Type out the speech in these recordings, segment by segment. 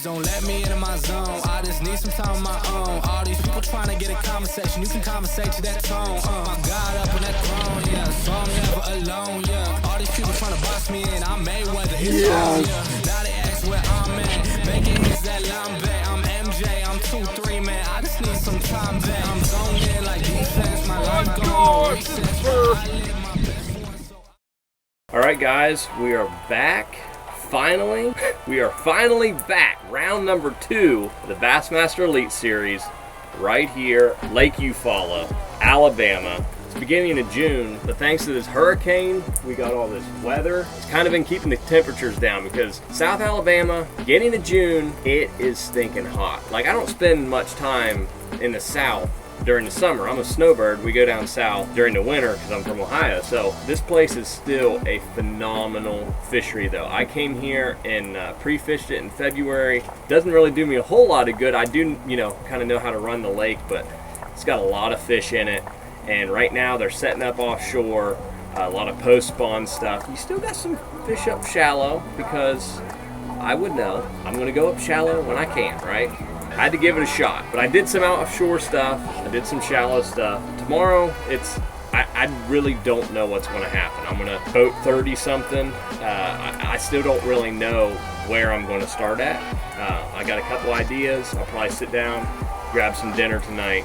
Don't let me into my zone. I just need some time on my own. All these people trying to get a conversation. You can conversate to that tone. My God up on that throne, yeah. So I'm never alone, yeah. All these people trying to box me in. I'm Mayweather, it's on, yeah. Now they ask where I'm at. Making hits that Lambe. I'm MJ, I'm 2-3, man. I just need some time back. I'm zoned in like defense. My life going to recess. Alright guys, we are back. Finally, we are finally back. Round number 2 of the Bassmaster Elite Series right here, Lake Eufaula, Alabama. It's the beginning of June, but thanks to this hurricane, we got all this weather. It's kind of been keeping the temperatures down because South Alabama, getting to June, it is stinking hot. Like, I don't spend much time in the South during the summer. I'm a snowbird. We go down south during the winter because I'm from Ohio. So this place is still a phenomenal fishery though. I came here and pre-fished it in February. Doesn't really do me a whole lot of good. I do, you know, kind of know how to run the lake, but it's got a lot of fish in it. And right now they're setting up offshore, a lot of post-spawn stuff. You still got some fish up shallow because I would know. I'm going to go up shallow when I can, right? I had to give it a shot, but I did some offshore stuff. I did some shallow stuff. Tomorrow, I really don't know what's going to happen. I'm going to boat 30 something. I still don't really know where I'm going to start at. I got a couple ideas. I'll probably sit down, grab some dinner tonight,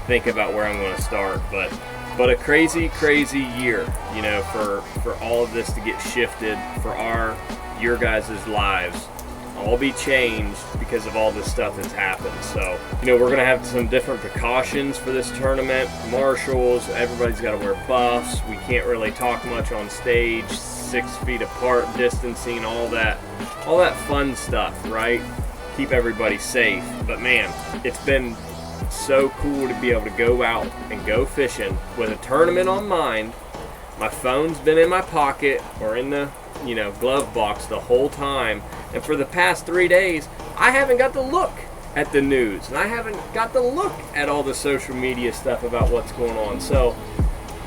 think about where I'm going to start. But a crazy, crazy year, you know, for all of this to get shifted, for your guys' lives all be changed because of all this stuff that's happened. So, you know, we're gonna have some different precautions for this tournament. Marshals, everybody's gotta wear buffs. We can't really talk much on stage, 6 feet apart, distancing, all that fun stuff, right? Keep everybody safe. But man, it's been so cool to be able to go out and go fishing with a tournament on mind. My phone's been in my pocket or in the, you know, glove box the whole time. And for the past 3 days, I haven't got to look at the news, and I haven't got to look at all the social media stuff about what's going on. So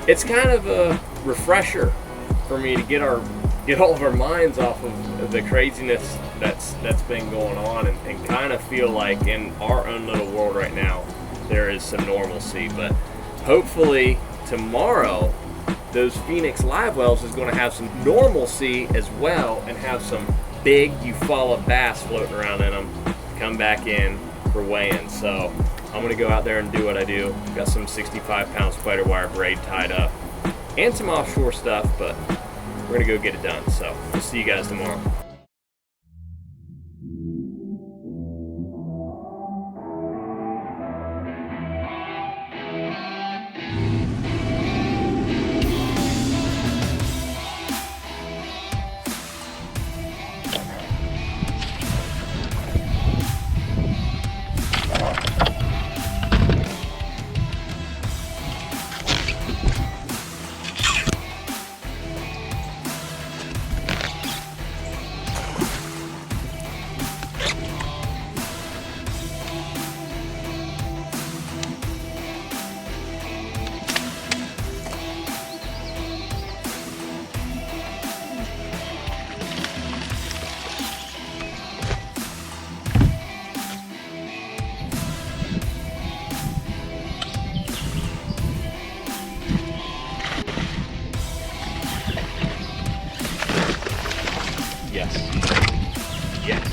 it's kind of a refresher for me to get all of our minds off of the craziness that's been going on, and kind of feel like in our own little world right now there is some normalcy. But hopefully tomorrow those Phoenix live wells is going to have some normalcy as well, and have some big Eufaula bass floating around in them, come back in for weigh-in. So I'm going to go out there and do what I do. Got some 65-pound spider wire braid tied up and some offshore stuff, but we're going to go get it done. So we'll see you guys tomorrow. Yes. Yes.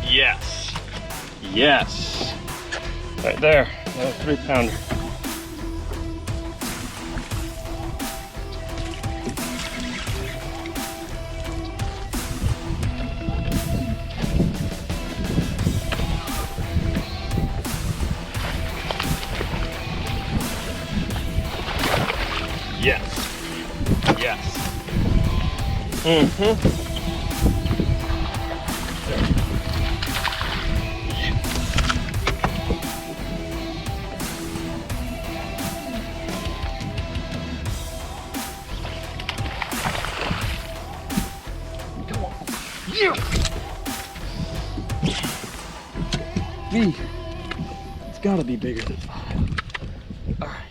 Yes. Yes. Right there. Another 3-pounder. Yes. Yes. Mm-hmm. V. It's gotta be bigger than 5. Alright.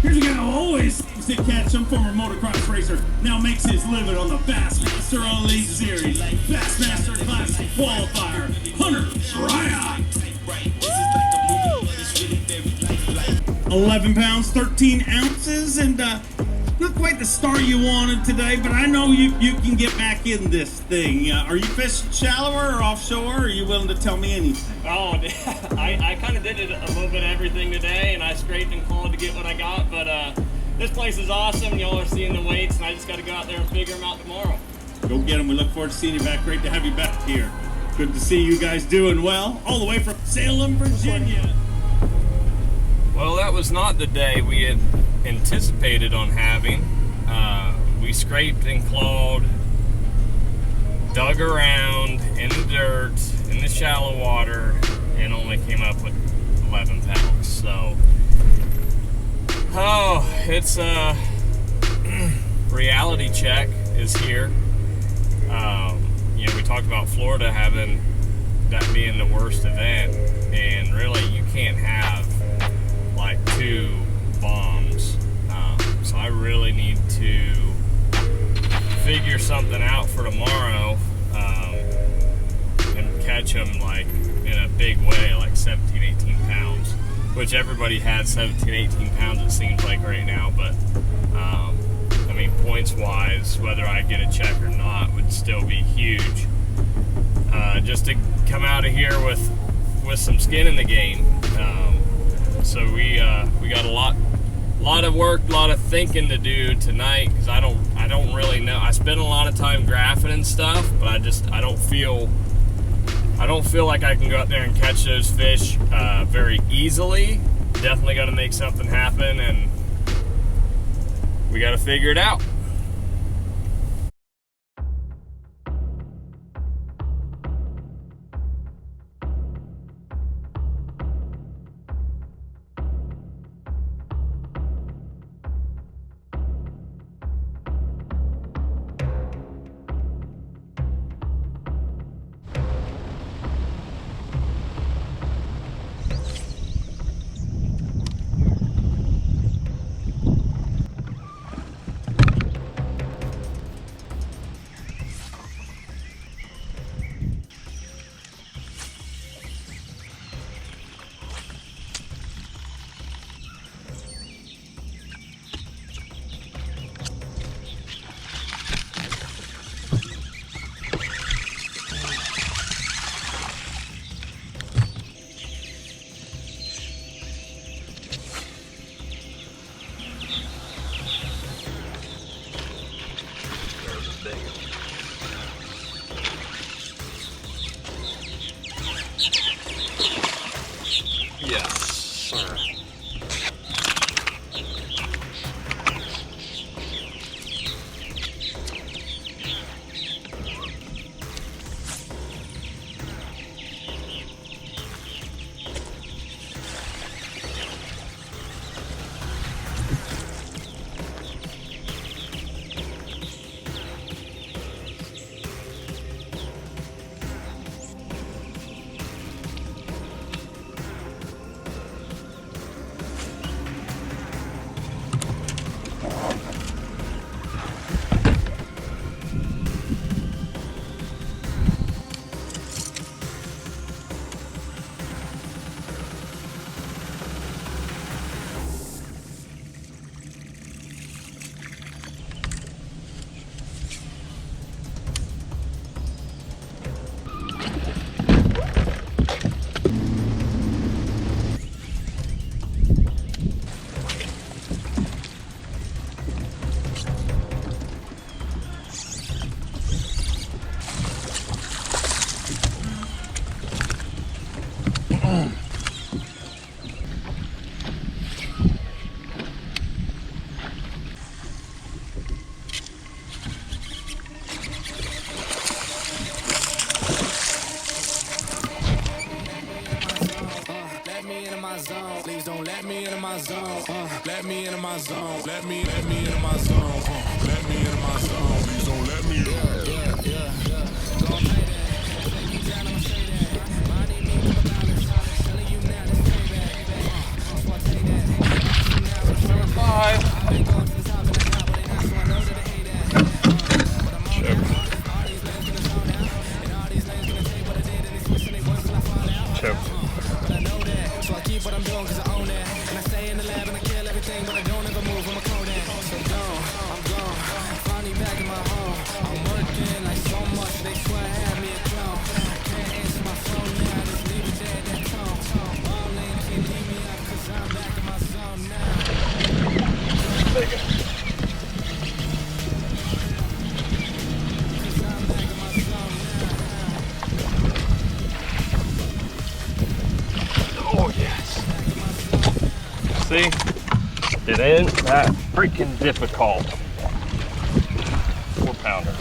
Here's a guy who always seems to catch some former motocross racer. Now makes his living on the Bassmaster Elite Series. Bassmaster Classic qualifier, Hunter Shryock. 11 pounds, 13 ounces, and not quite the star you wanted today, but I know you can get back in this thing. Are you fishing shallower or offshore? Or are you willing to tell me anything? Oh, I kind of did it a little bit of everything today, and I scraped and clawed to get what I got, but this place is awesome. Y'all are seeing the weights, and I just got to go out there and figure them out tomorrow. Go get them. We look forward to seeing you back. Great to have you back here. Good to see you guys doing well, all the way from Salem, Virginia. Well, that was not the day we had anticipated on having. We scraped and clawed, dug around in the dirt, in the shallow water, and only came up with 11 pounds. So, it's a reality check is here. You know, we talked about Florida having that being the worst event, and really you can't have like 2 bombs. So I really need to figure something out for tomorrow and catch them like in a big way, like 17, 18 pounds, which everybody had 17, 18 pounds it seems like right now, but I mean, points wise, whether I get a check or not would still be huge. Just to come out of here with some skin in the game. So we got a lot of work, a lot of thinking to do tonight, because I don't really know. I spend a lot of time graphing and stuff, but I don't feel like I can go out there and catch those fish very easily. Definitely got to make something happen, and we got to figure it out. Yes, sir. Zone. Please don't let me into my zone. Let me into my zone. Let me into my zone. Let me into my Choke. So I keep what I'm doing cause I own it. And I stay in the lab and I kill everything, but I don't ever move, I'm a Conan. So gone, I'm gone, finally back in my home. I'm working like so much, they swear I had me a clone. Can't answer my phone now, just leave it there, that tone. All in, can't leave me up cause I'm back in my zone now. Cause I'm back in my zone now. Oh, yes. See? It ain't that freaking difficult. 4-pounder.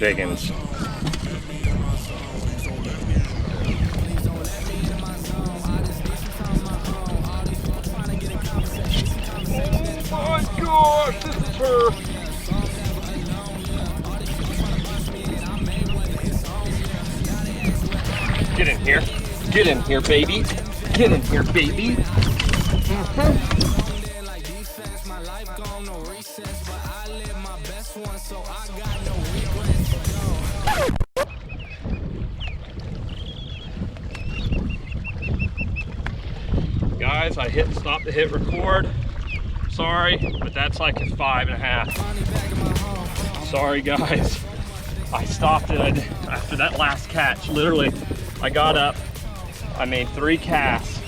Biggins. Oh my gosh, this is her. Get in here. Get in here, baby. Get in here, baby. Guys, I stopped to hit record. Sorry, but that's like a 5.5. Sorry guys, I stopped it after that last catch. Literally, I got up, I made 3 casts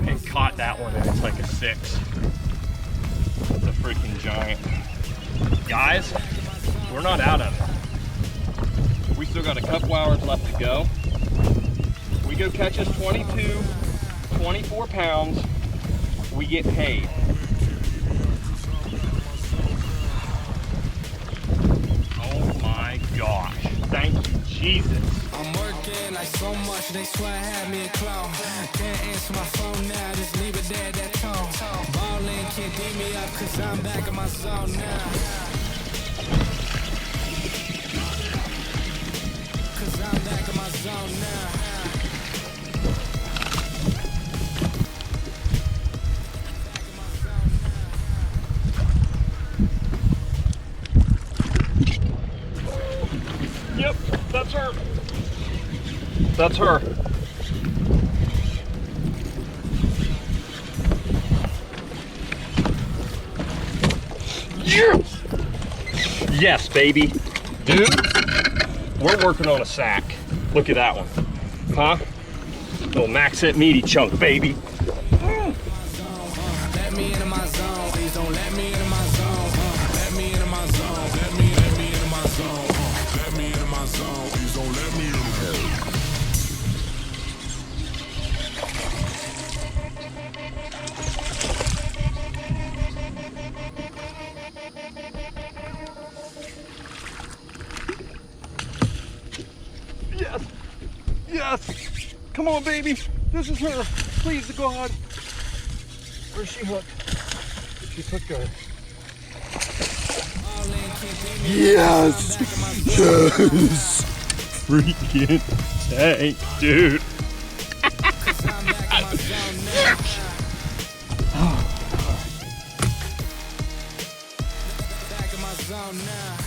and caught that one, and it's like a 6. It's a freaking giant. Guys, we're not out of it. We still got a couple hours left to go. We go catch us 22, 24 pounds, we get paid. Oh my gosh, thank you, Jesus. I'm working like so much, they swear I had me a clone. Can't answer my phone now, just leave it there, that tone. Ballin', can't beat me up, cause I'm back in my zone now. Cause I'm back in my zone now. Yep, that's her. That's her. Yes! Yes, baby. Dude, we're working on a sack. Look at that one. Huh? Little max hit meaty chunk, baby. Let me into my zone, please don't let me into my zone. Let me into my zone, let me into my zone. Let me into my zone, please don't let me into my zone. Yes! Yes! Come on, baby. This is her. Please to God. Where's she hooked? She's hooked good. Yes! Yes! Freaking tank, dude. Back in my zone now.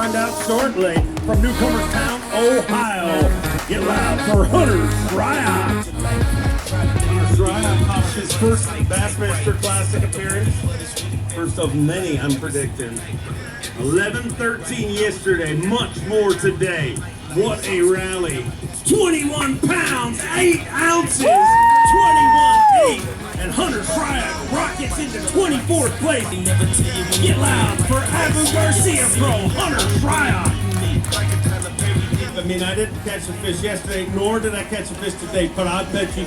find out shortly. From Newcomerstown, Ohio, get loud for Hunter Shryock. Hunter Shryock off his first Bassmaster Classic appearance. First of many, I'm predicting. 11-13 yesterday, much more today. What a rally. 21 pounds, 8 ounces, 21-8. And Hunter Shryock rockets into 24th place. Get loud for Abu Garcia Pro, Hunter Shryock. I mean, I didn't catch a fish yesterday, nor did I catch a fish today, but I bet you,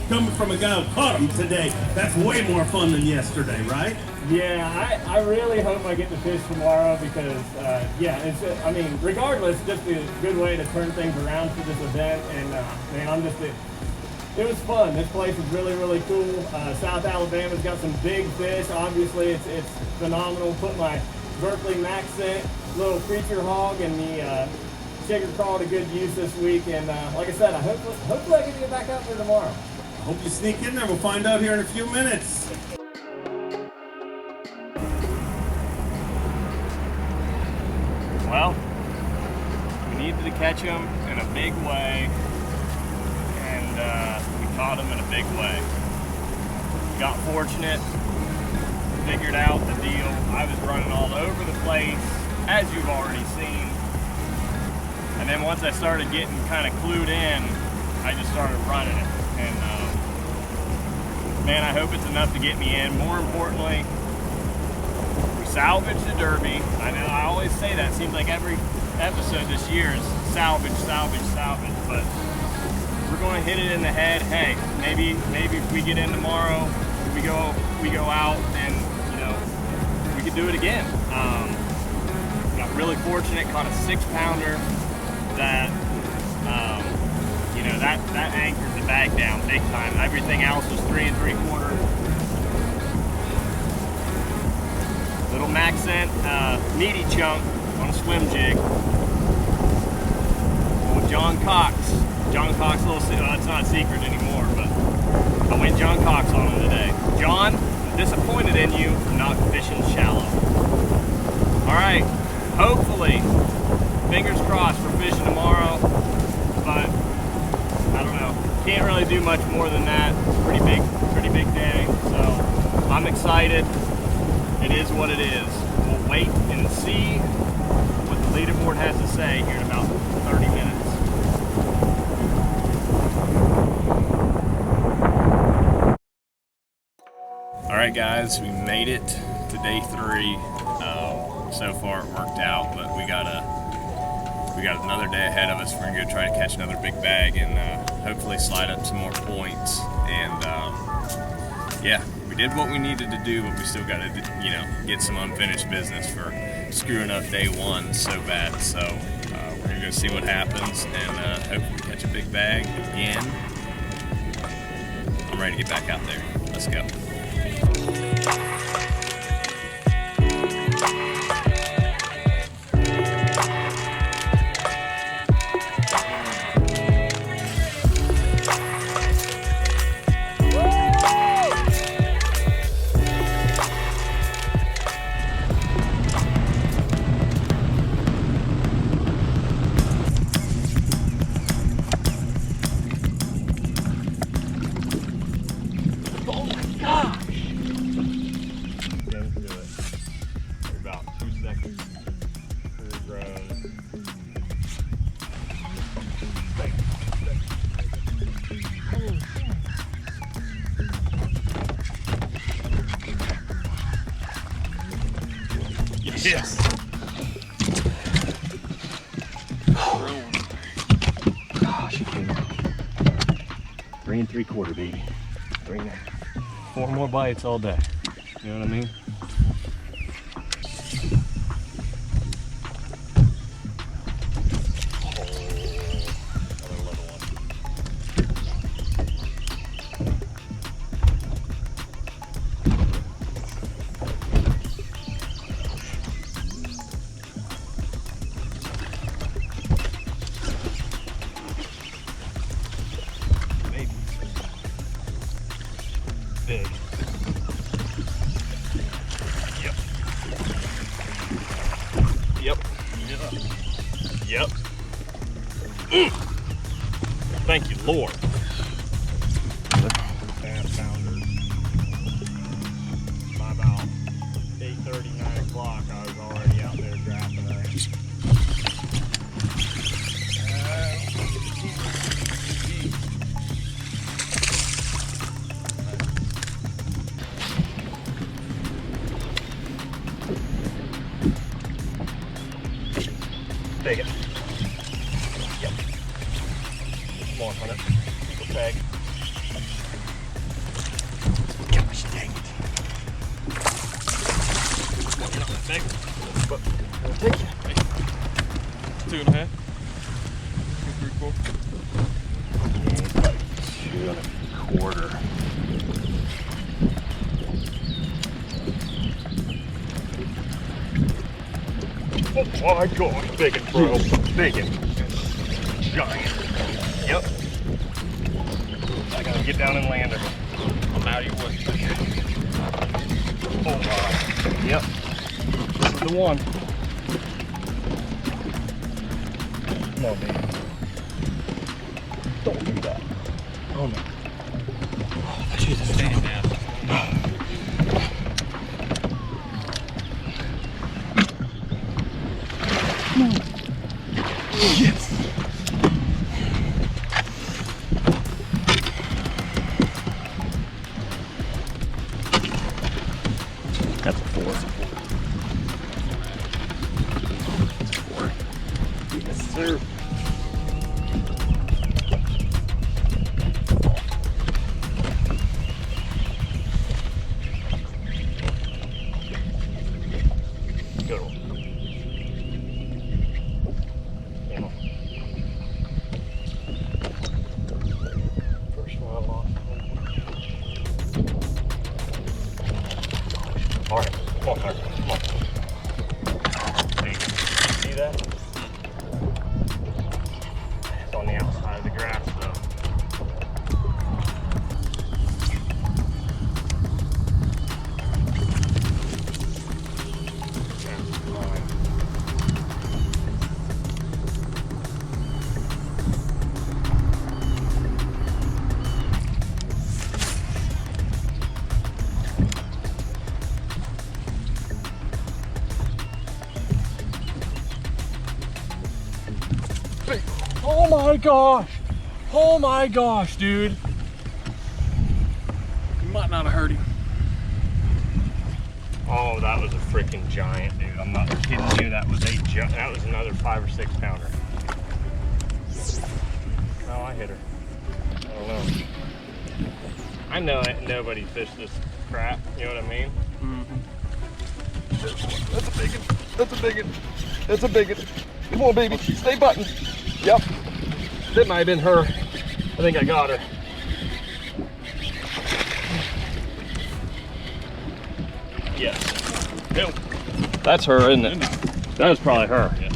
coming from a guy who caught him today, that's way more fun than yesterday, right? Yeah, I really hope I get to fish tomorrow because, yeah, it's, I mean, regardless, just a good way to turn things around for this event. And, man, it was fun. This place is really, really cool. South Alabama's got some big fish. Obviously, it's phenomenal. Put my Berkeley Max scent, little creature hog, and the shaker crawl to good use this week. And like I said, hopefully I can get back out there tomorrow. I hope you sneak in there. We'll find out here in a few minutes. Well, we needed to catch him in a big way, and we caught him in a big way. Got fortunate, figured out the deal. I was running all over the place, as you've already seen. And then once I started getting kind of clued in, I just started running it. And man, I hope it's enough to get me in. More importantly, salvage the derby. I know I always say that. Seems like every episode this year is salvage, salvage, salvage. But we're going to hit it in the head. Hey, maybe if we get in tomorrow, we go out and we could do it again. Got really fortunate. Caught a 6-pounder that that anchored the bag down big time. Everything else was 3 3/4. Little Maxent meaty chunk on a swim jig. Old John Cox. John Cox, it's not a secret anymore, but I went John Cox on him today. John, I'm disappointed in you for not fishing shallow. All right, hopefully, fingers crossed for fishing tomorrow, but I don't know. Can't really do much more than that. It's a pretty big day, so I'm excited. It is what it is. We'll wait and see what the leaderboard has to say here in about 30 minutes. All right, guys, we made it to day 3. So far, it worked out, but we got another day ahead of us. We're gonna go try to catch another big bag and hopefully slide up some more points. And yeah. Did what we needed to do, but we still got to, get some unfinished business for screwing up day 1 so bad. So we're gonna go see what happens and hopefully catch a big bag again. I'm ready to get back out there. Let's go. Yes. Gosh, 3 3/4, baby. 3 now. 4 more bites all day. You know what I mean? Big. Lord. Fast pounder. By about 8:30, 9 o'clock, I was already out there drafting her. Take it. Yep. Come on, Hunter. Go tag. Gosh dang it. Come on, you're not that big. But I'll take you. 2.5. 2.25. 2.25. Oh my gosh, biggin', bro. Biggin'. Giant. Yep. I gotta get down and land her. I'm out of your way. Oh my. Yep. This is the one. Come on, baby. Don't do that. Oh no. Oh, she's a stand down. Yes. That's a 4. That's a 4. Yes, sir. Good one. All right, come on, Carter, come on. See that? It's on the outside of the grass, though. That's fine. Oh my gosh! Oh my gosh, dude! You might not have heard him. Oh, that was a freaking giant, dude. I'm not kidding you. That was that was another 5 or 6 pounder. Oh, I hit her. I don't know. I know nobody fished this crap. You know what I mean? Mm-hmm. That's a big one. That's a big one. That's a big one. Come on, baby. Stay buttoned. Yep. That might have been her. I think I got her. Yes. Nope. That's her, isn't it? That was probably her. Yeah.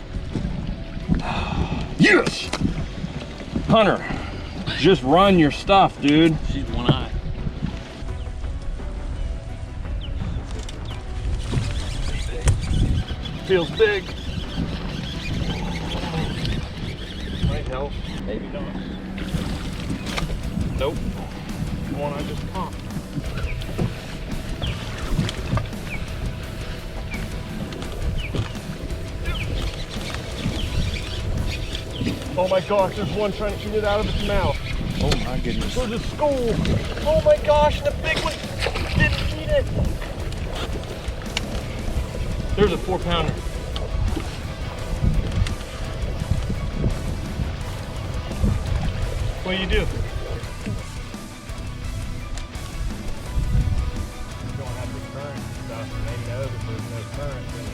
Yes! Hunter, just run your stuff, dude. She's one eye. Feels big. Might help. Maybe not. Nope. The one I just caught. Oh my gosh, there's one trying to eat it out of its mouth. Oh my goodness. There's a school. Oh my gosh, the big one didn't eat it. There's a 4-pounder. What do you do? You don't have the current and stuff, and they know that there's no current, and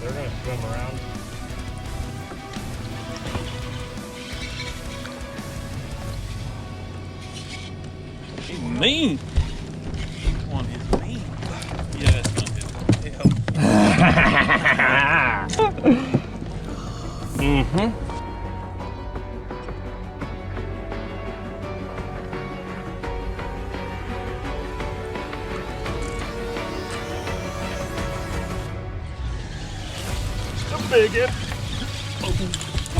they're going to swim around. She's mean. One is mean. Yeah, that's not good. Mm-hmm. Big it. Oh.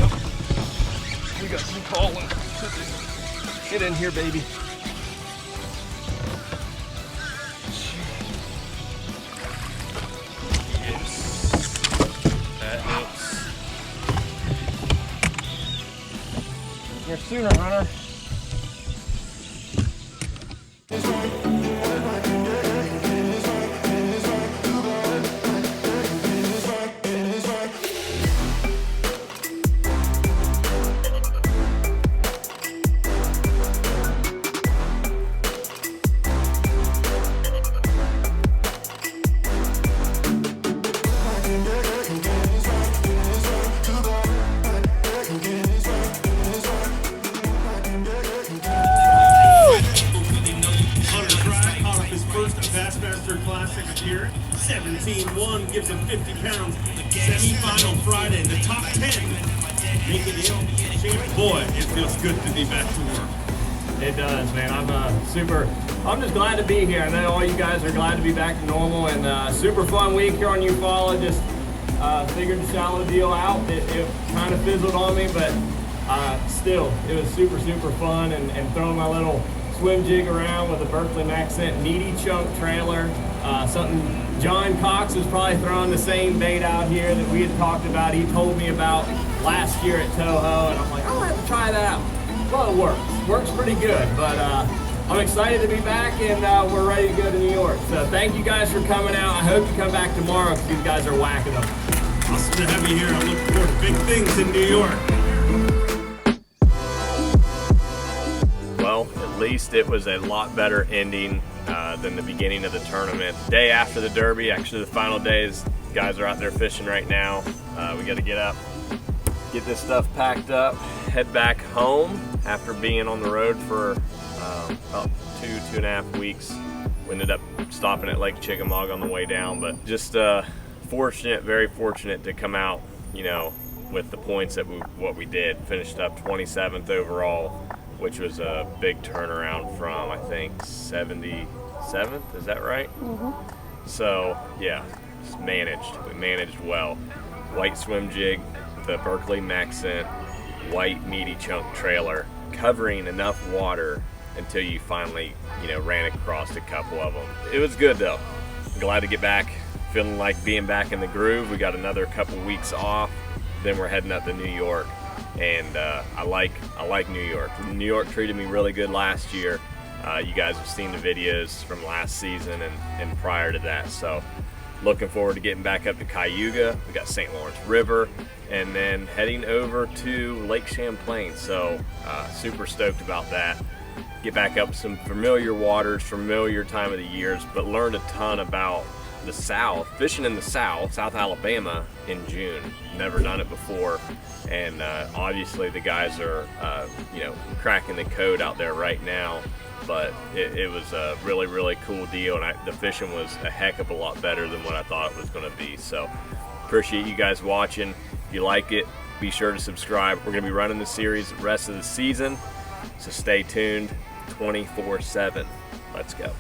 Yep. We got some calling to do. Get in here, baby. That hooks. Here sooner, Hunter. Bassmaster Classic here. 17-1 gives him 50 pounds. Semi-final Friday, the top 10. Make it in. Boy, it feels good to be back to work. It does, man. I'm just glad to be here. I know all you guys are glad to be back to normal, and super fun week here on Eufaula. Just figured the shallow deal out. It kind of fizzled on me, but still, it was super fun, and throwing my little swim jig around with a Berkeley Accent meaty chunk trailer. Something John Cox was probably throwing the same bait out here that we had talked about. He told me about last year at Toho, and I'm like, I'll have to try that out. Well, it works pretty good, but I'm excited to be back, and we're ready to go to New York. So thank you guys for coming out. I hope you come back tomorrow because these guys are whacking them. Awesome to have you here. I look forward to big things in New York. Well, at least it was a lot better ending than the beginning of the tournament. Day after the Derby, actually the final days, guys are out there fishing right now. We got to get up, get this stuff packed up, head back home after being on the road for about 2.5 weeks. We ended up stopping at Lake Chickamauga on the way down, but just very fortunate to come out, you know, with the points that what we did. Finished up 27th overall, which was a big turnaround from, I think, 77th, is that right? So yeah, just we managed well. White swim jig, the Berkeley Accent, white meaty chunk trailer, covering enough water until you finally, you know, ran across a couple of them. It was good though. Glad to get back, feeling like being back in the groove. We got another couple weeks off, then we're heading up to New York, and I like New York. New York treated me really good last year. You guys have seen the videos from last season and prior to that, so looking forward to getting back up to Cayuga. We got St. Lawrence River, and then heading over to Lake Champlain, so super stoked about that. Get back up some familiar waters, familiar time of the years, but learned a ton about the South, fishing in the South Alabama in June. Never done it before, and obviously the guys are you know, cracking the code out there right now, but it was a really cool deal, and the fishing was a heck of a lot better than what I thought it was going to be. So appreciate you guys watching. If you like it, be sure to subscribe. We're going to be running the series the rest of the season, so stay tuned 24/7. Let's go.